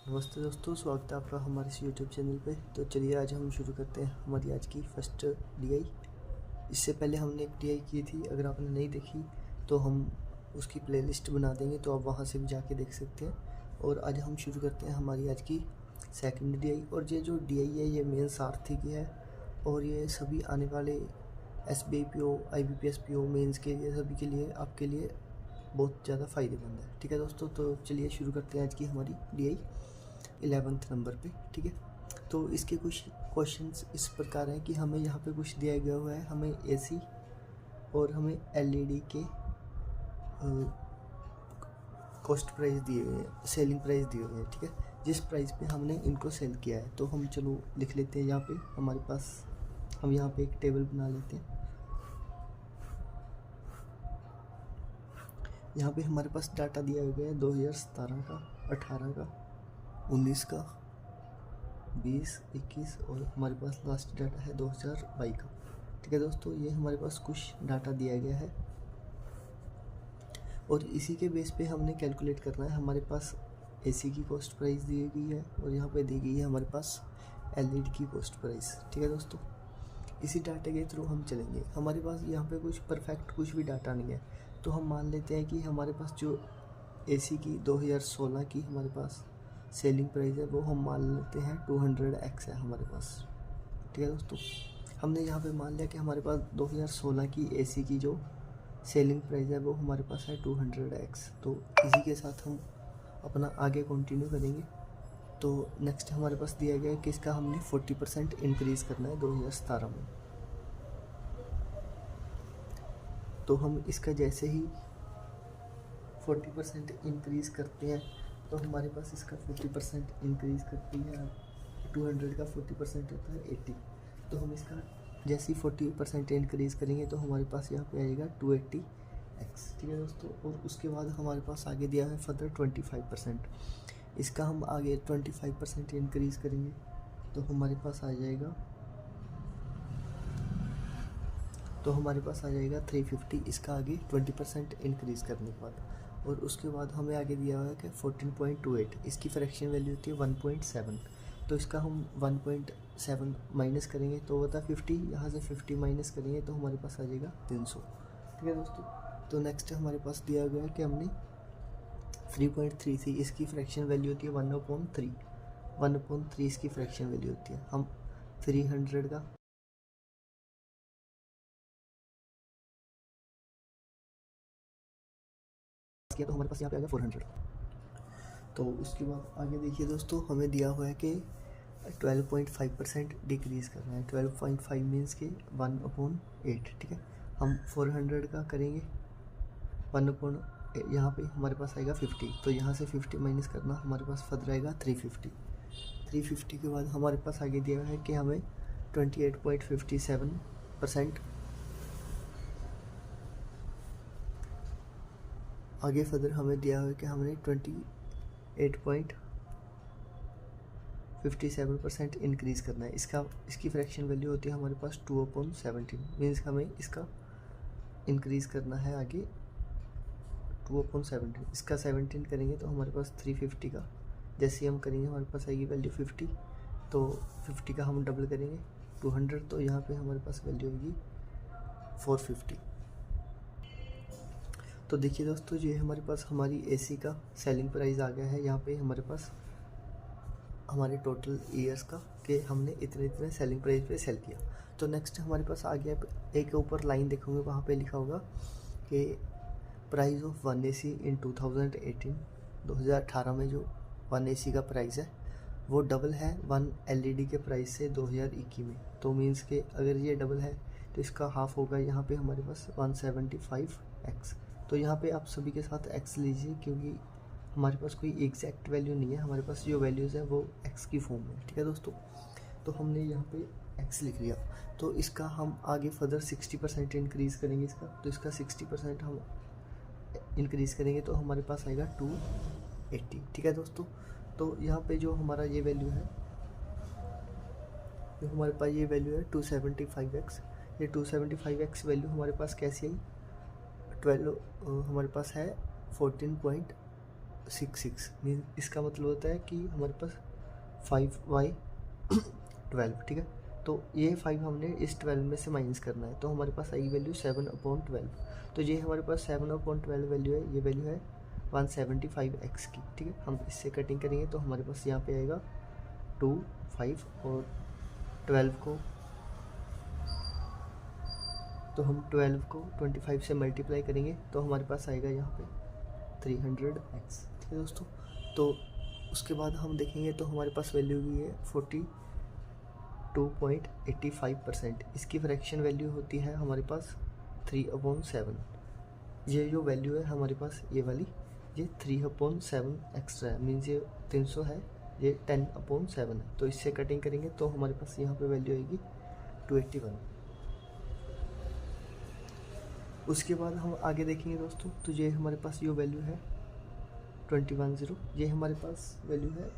नमस्ते दोस्तों, स्वागत है आपका हमारे इस यूट्यूब चैनल पे। तो चलिए आज हम शुरू करते हैं हमारी आज की फर्स्ट डीआई। इससे पहले हमने एक डीआई की थी, अगर आपने नहीं देखी तो हम उसकी प्लेलिस्ट बना देंगे, तो आप वहां से भी जाके देख सकते हैं। और आज हम शुरू करते हैं हमारी आज की सेकंड डीआई। और ये जो डीआई है ये मेन सारथी की है, और ये सभी आने वाले SBI PO, IBPS PO mains के लिए, सभी के लिए, आपके लिए बहुत ज़्यादा फ़ायदेमंद है। ठीक है दोस्तों, तो चलिए शुरू करते हैं आज की हमारी डीआई 11th नंबर पे। ठीक है, तो इसके कुछ क्वेश्चंस इस प्रकार हैं कि हमें यहाँ पे कुछ दिया गया हुआ है, हमें एसी और हमें एलईडी के कॉस्ट प्राइस दिए हुए हैं, सेलिंग प्राइस दिए हुए हैं। ठीक है, जिस प्राइस पे हमने इनको सेल किया है, तो हम चलो लिख लेते हैं यहाँ पे हमारे पास। हम यहाँ पे एक टेबल बना लेते हैं। यहाँ पे हमारे पास डाटा दिया गया है 2017 का, 18 का, 19 का, 20, 21 और हमारे पास लास्ट डाटा है 2022 का। ठीक है दोस्तों, ये हमारे पास कुछ डाटा दिया गया है और इसी के बेस पे हमने कैलकुलेट करना है। हमारे पास एसी की कॉस्ट प्राइस दी गई है और यहाँ पे दी गई है हमारे पास एलईडी की कॉस्ट प्राइस। ठीक है दोस्तों, इसी डाटे के थ्रू हम चलेंगे। हमारे पास यहाँ पे कुछ परफेक्ट कुछ भी डाटा नहीं है, तो हम मान लेते हैं कि हमारे पास जो एसी की 2016 की हमारे पास सेलिंग प्राइस है, वो हम मान लेते हैं 200x है हमारे पास। ठीक है दोस्तों, हमने यहाँ पे मान लिया कि हमारे पास 2016 की एसी की जो सेलिंग प्राइस है वो हमारे पास है 200x। तो इसी के साथ हम अपना आगे कंटिन्यू करेंगे। तो नेक्स्ट हमारे पास दिया गया है कि इसका हमने 40% इंक्रीज़ करना है 2017 में। तो हम इसका जैसे ही 40% इंक्रीज़ करते हैं, तो हमारे पास इसका 40% इंक्रीज़ करती है। 200 का 40% होता है 80। तो हम इसका जैसे ही 40% इंक्रीज़ करेंगे, तो हमारे पास यहाँ पे आएगा 280x। ठीक है दोस्तों, और उसके बाद हमारे पास आगे दिया है फर्दर 25%। इसका हम आगे 25% इंक्रीज़ करेंगे, तो हमारे पास आ जाएगा 350। इसका आगे 20% इंक्रीज़ करने के बाद, और उसके बाद हमें आगे दिया हुआ है कि 14.28, इसकी फ्रैक्शन वैल्यू होती है 1.7। तो इसका हम 1.7 माइनस करेंगे तो होता है 50। यहाँ से 50 माइनस करेंगे तो हमारे पास आ जाएगा 300। ठीक है दोस्तों, तो नेक्स्ट हमारे पास दिया गया है कि हमने 3.33, इसकी फ्रैक्शन वैल्यू होती है 1/3। 1/3 इसकी फ्रैक्शन वैल्यू होती है। हम 300 का किया तो हमारे पास यहाँ पे आ गया 400। तो उसके बाद आगे देखिए दोस्तों, हमें दिया हुआ है कि 12.5% डिक्रीज़ करना है। 12.5 मीन्स के 1/8। ठीक है, हम 400 का करेंगे 1/, यहाँ पे हमारे पास आएगा 50। तो यहाँ से 50 माइनस करना, हमारे पास फर्दर आएगा 350। 350 के बाद हमारे पास आगे दिया है कि हमें 28.57% आगे फर्दर हमें दिया है कि हमने 28.57% इंक्रीज़ करना है। इसकी फ्रैक्शन वैल्यू होती है हमारे पास 2/17। मीन्स हमें इसका इंक्रीज़ करना है आगे 2/17। इसका 17 करेंगे तो हमारे पास 350 का, जैसे हम करेंगे हमारे पास आएगी वैल्यू 50। तो 50 का हम डबल करेंगे 200, तो यहाँ पे हमारे पास वैल्यू होगी 450। तो देखिए दोस्तों, ये हमारे पास हमारी एसी का सेलिंग प्राइस आ गया है। यहाँ पे हमारे पास हमारे टोटल ईयर्स का कि हमने इतने इतने सेलिंग प्राइस पे सेल किया। तो नेक्स्ट हमारे पास आ गया, एक ऊपर लाइन देखोगे वहाँ पे लिखा होगा कि प्राइस ऑफ 1 AC इन 2018। 2018 में जो 1 AC का प्राइस है वो डबल है 1 LED के प्राइस से 2021 में। तो मीन्स के अगर ये डबल है तो इसका हाफ होगा यहाँ पे हमारे पास 175x। तो यहाँ पे आप सभी के साथ x लीजिए, क्योंकि हमारे पास कोई एग्जैक्ट वैल्यू नहीं है, हमारे पास जो वैल्यूज़ है वो x की फॉर्म में। ठीक है दोस्तों, तो हमने यहाँ पे x लिख लिया। तो इसका हम आगे फर्दर 60% इंक्रीज़ करेंगे इसका। तो इसका 60% हम इंक्रीज़ करेंगे तो हमारे पास आएगा 280। ठीक है दोस्तों, तो यहाँ पे जो हमारा ये वैल्यू है, जो हमारे पास ये वैल्यू है 275x। ये 275x वैल्यू हमारे पास कैसी आई, 12 हमारे पास है 14.8 66 मीन इसका मतलब होता है कि हमारे पास 5/12, ठीक है। तो ये 5 हमने इस 12 में से माइनस करना है, तो हमारे पास आएगी वैल्यू 7/12। तो ये हमारे पास 7/12 वैल्यू है, ये वैल्यू है 175x की, ठीक है। हम इससे कटिंग करेंगे तो हमारे पास यहाँ पे आएगा 2, 5 और 12 को, तो हम 12 को 25 से मल्टीप्लाई करेंगे तो हमारे पास आएगा यहाँ पे 300x, ठीक है दोस्तों। तो उसके बाद हम देखेंगे तो हमारे पास वैल्यू भी है 42.85%। इसकी फ्रैक्शन वैल्यू होती है हमारे पास 3/7। ये जो वैल्यू है हमारे पास ये वाली, ये 3/7 एक्स्ट्रा है, मीन्स ये 300 है, ये 10/7 है। तो इससे कटिंग करेंगे तो हमारे पास यहाँ पे वैल्यू आएगी 281। उसके बाद हम आगे देखेंगे दोस्तों, तो ये हमारे पास ये वैल्यू है 210, ये हमारे पास वैल्यू है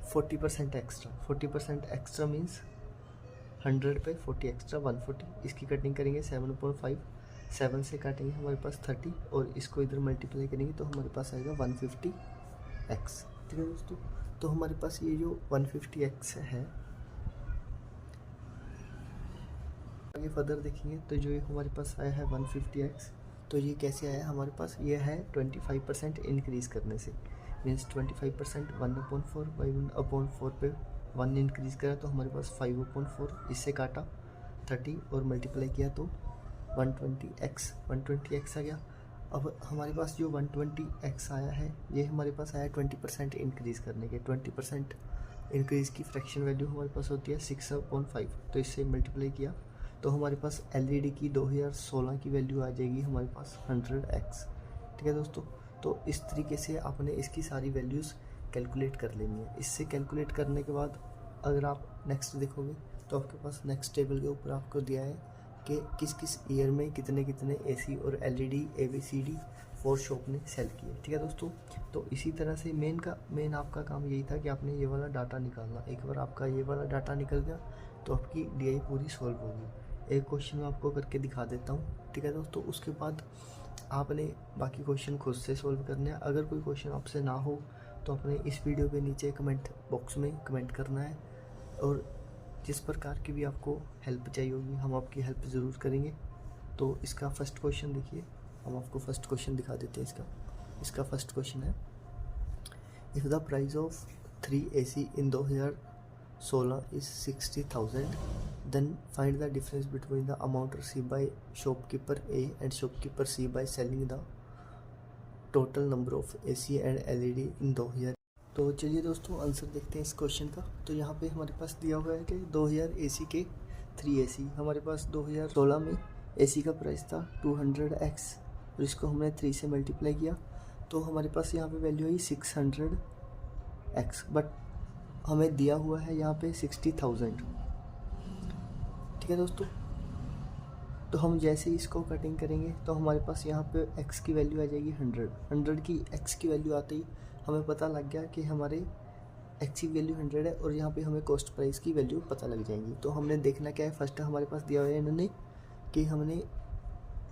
40% एक्स्ट्रा। 40% एक्स्ट्रा मीन्स 100 पे 40 एक्स्ट्रा 140। इसकी कटिंग करेंगे 7/5, 7 से काटेंगे हमारे पास 30 और इसको इधर मल्टीप्लाई करेंगे तो हमारे पास आएगा 150x, ठीक है दोस्तों। तो हमारे पास ये जो 150x है, आगे फर्दर देखेंगे तो जो ये हमारे पास आया है 150x, तो ये कैसे आया हमारे पास, ये है 25% इंक्रीज़ करने से, मीन्स 25% 1/4 बाई 1/4 पे 1 इंक्रीज़ करा तो हमारे पास 5/4, इससे काटा 30 और मल्टीप्लाई किया तो 120x आ गया। अब हमारे पास जो 120x आया है, ये हमारे पास आया 20% इंक्रीज़ करने के। 20% इंक्रीज़ की फ्रैक्शन वैल्यू हमारे पास होती है 6/5, तो इससे मल्टीप्लाई किया तो हमारे पास एलईडी की 2016 की वैल्यू आ जाएगी हमारे पास 100x, ठीक है दोस्तों। तो इस तरीके से आपने इसकी सारी वैल्यूज़ कैलकुलेट कर लेनी है। इससे कैलकुलेट करने के बाद अगर आप नेक्स्ट देखोगे तो आपके पास नेक्स्ट टेबल के ऊपर आपको दिया है कि किस किस ईयर में कितने कितने एसी और एलईडी ABCD 4 शॉप ने सेल किए, ठीक है दोस्तों। तो इसी तरह से मेन आपका काम यही था कि आपने ये वाला डाटा निकालना। एक बार आपका ये वाला डाटा निकल गया तो आपकी DI पूरी सॉल्व होगी। एक क्वेश्चन मैं आपको करके दिखा देता हूँ, ठीक है दोस्तों। उसके बाद आपने बाकी क्वेश्चन खुद से सॉल्व करने हैं। अगर कोई क्वेश्चन आपसे ना हो तो आपने इस वीडियो के नीचे कमेंट बॉक्स में कमेंट करना है, और जिस प्रकार की भी आपको हेल्प चाहिए होगी हम आपकी हेल्प ज़रूर करेंगे। तो इसका फर्स्ट क्वेश्चन देखिए, हम आपको फर्स्ट क्वेश्चन दिखा देते हैं। इसका फर्स्ट क्वेश्चन है, if the price of 3 AC in 2016 is 60,000, then find the difference between the amount received by shopkeeper A and shopkeeper C by selling the total number of AC and LED in 2000। तो चलिए दोस्तों answer देखते हैं इस question का। तो यहाँ पे हमारे पास दिया हुआ है कि 2000 AC के 3 AC, हमारे पास 2016 में AC का प्राइस था 200x और इसको हमने 3 से मल्टीप्लाई किया तो हमारे पास यहाँ पे वैल्यू आई 600x, बट हमें दिया हुआ है यहाँ पे 60,000, ठीक है दोस्तों। तो हम जैसे इसको कटिंग करेंगे तो हमारे पास यहाँ पे x की वैल्यू आ जाएगी 100 की x की वैल्यू आते ही हमें पता लग गया कि हमारे x की वैल्यू 100 है और यहाँ पे हमें कॉस्ट प्राइस की वैल्यू पता लग जाएंगी। तो हमने देखना क्या है, फर्स्ट हमारे पास दिया हुआ है इन्होंने कि हमने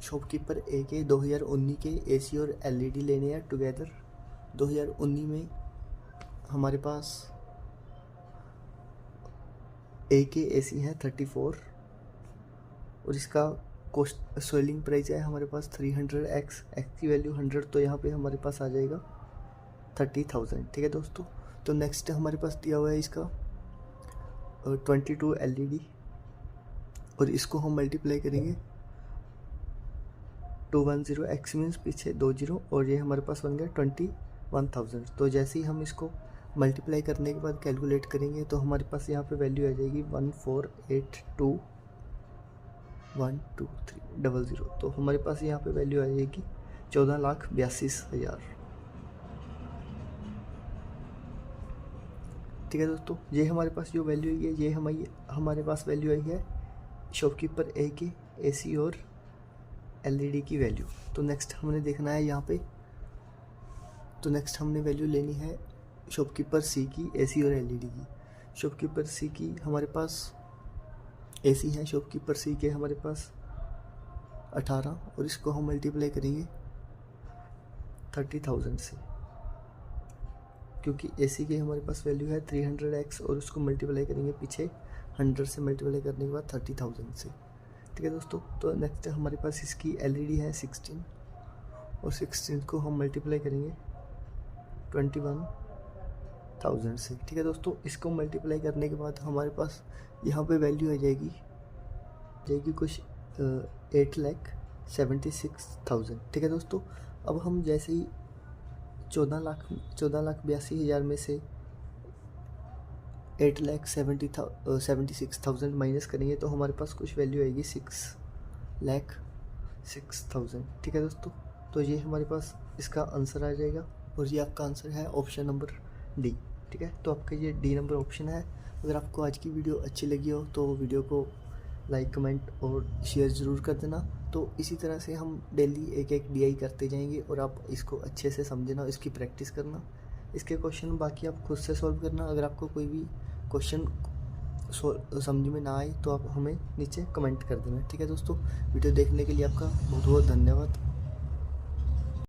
शॉपकीपर ए के 2019 के AC और LED लेने हैं टुगेदर। 2019 में हमारे पास ए के AC है 34 और इसका कॉस्ट सेलिंग प्राइस है हमारे पास 300x, x की वैल्यू 100, तो यहाँ पे हमारे पास आ जाएगा 30,000, ठीक है दोस्तों। तो नेक्स्ट हमारे पास दिया हुआ है इसका 22 LED और इसको हम मल्टीप्लाई करेंगे 210x मीन्स पीछे 20 और ये हमारे पास बन गया 21,000। तो जैसे ही हम इसको मल्टीप्लाई करने के बाद कैलकुलेट करेंगे तो हमारे पास यहाँ पे वैल्यू आ जाएगी 148212300। तो हमारे पास यहाँ पे वैल्यू आ जाएगी 14,82,000, ठीक है दोस्तों। ये हमारे पास जो वैल्यू आई है ये हमारे पास वैल्यू आई है शॉपकीपर ए की AC और LED की वैल्यू। तो नेक्स्ट हमने देखना है यहाँ पे, तो नेक्स्ट हमने वैल्यू लेनी है शॉपकीपर C की AC और LED की। शॉपकीपर C की हमारे पास AC है, शॉपकीपर C के हमारे पास 18 और इसको हम मल्टीप्लाई करेंगे 30,000 से। क्योंकि एसी की हमारे पास वैल्यू है 300x और उसको मल्टीप्लाई करेंगे पीछे 100 से मल्टीप्लाई करने के बाद 30,000 से। ठीक है दोस्तों, तो नेक्स्ट हमारे पास इसकी एलईडी है 16 और 16 को हम मल्टीप्लाई करेंगे 21,000 से। ठीक है दोस्तों, इसको मल्टीप्लाई करने के बाद हमारे पास यहाँ पे वैल्यू आ जाएगी कुछ 8,76,000। ठीक है दोस्तों, अब हम जैसे ही 14,82,000 में से 8,76,000 माइनस करेंगे तो हमारे पास कुछ वैल्यू आएगी 6,06,000। ठीक है दोस्तों, तो ये हमारे पास इसका आंसर आ जाएगा और ये आपका आंसर है ऑप्शन नंबर डी। ठीक है, तो आपका ये डी नंबर ऑप्शन है। अगर आपको आज की वीडियो अच्छी लगी हो तो वीडियो को लाइक, कमेंट और शेयर ज़रूर कर देना। तो इसी तरह से हम डेली एक एक डीआई करते जाएंगे और आप इसको अच्छे से समझना, इसकी प्रैक्टिस करना। इसके क्वेश्चन बाकी आप खुद से सॉल्व करना। अगर आपको कोई भी क्वेश्चन समझ में ना आए तो आप हमें नीचे कमेंट कर देना। ठीक है दोस्तों, वीडियो देखने के लिए आपका बहुत बहुत धन्यवाद।